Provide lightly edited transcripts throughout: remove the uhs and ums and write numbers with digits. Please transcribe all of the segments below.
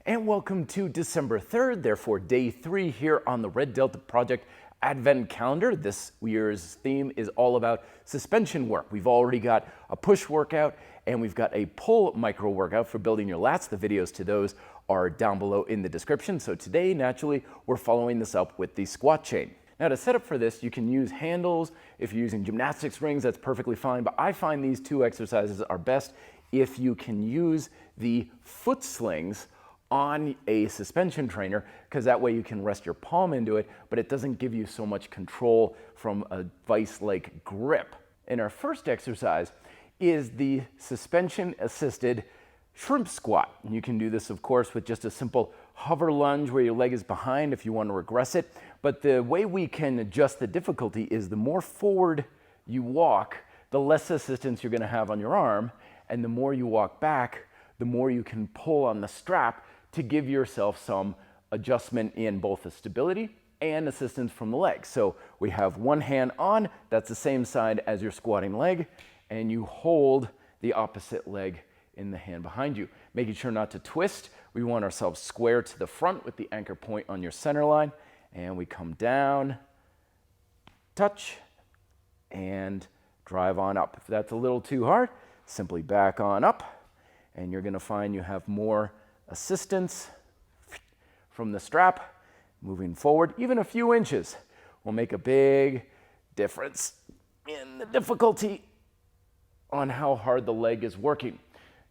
And welcome to December 3rd, therefore day 3 here on the Red Delta Project Advent Calendar. This year's theme is all about suspension work. We've already got a push workout and we've got a pull micro workout for building your lats. The videos to those are down below in the description. So today, naturally, we're following this up with the squat chain. Now to set up for this, you can use handles. If you're using gymnastics rings, that's perfectly fine, but I find these two exercises are best if you can use the foot slings on a suspension trainer, because that way you can rest your palm into it, but it doesn't give you so much control from a vice-like grip. And our first exercise is the suspension-assisted shrimp squat. And you can do this, of course, with just a simple hover lunge where your leg is behind if you want to regress it. But the way we can adjust the difficulty is the more forward you walk, the less assistance you're going to have on your arm, and the more you walk back, the more you can pull on the strap to give yourself some adjustment in both the stability and assistance from the leg. So we have one hand on, that's the same side as your squatting leg, and you hold the opposite leg in the hand behind you. Making sure not to twist. We want ourselves square to the front with the anchor point on your center line, and we come down, touch, and drive on up. If that's a little too hard, simply back on up, and you're gonna find you have more assistance from the strap. Moving forward, even a few inches will make a big difference in the difficulty on how hard the leg is working.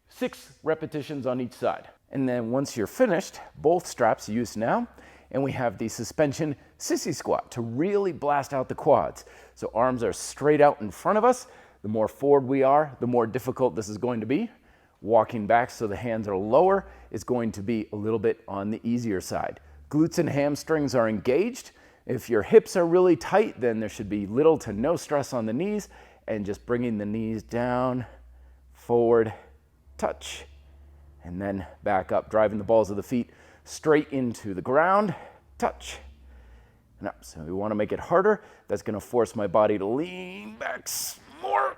6 repetitions on each side. And then once you're finished, both straps used now, and we have the suspension sissy squat to really blast out the quads. So arms are straight out in front of us. The more forward we are, the more difficult this is going to be. Walking back so the hands are lower is going to be a little bit on the easier side. Glutes and hamstrings are engaged. If your hips are really tight, then there should be little to no stress on the knees, and just bringing the knees down, forward, touch, and then back up, driving the balls of the feet straight into the ground, touch, and up. So we want to make it harder. That's going to force my body to lean back more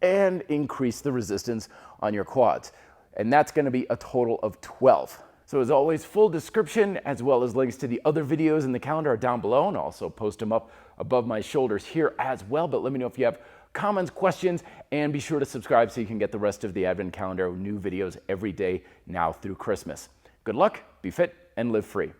and increase the resistance on your quads. And that's going to be a total of 12. So as always, full description as well as links to the other videos in the calendar are down below, and I'll also post them up above my shoulders here as well. But let me know if you have comments, questions, and be sure to subscribe so you can get the rest of the Advent calendar, new videos every day now through Christmas. Good luck, be fit, and live free.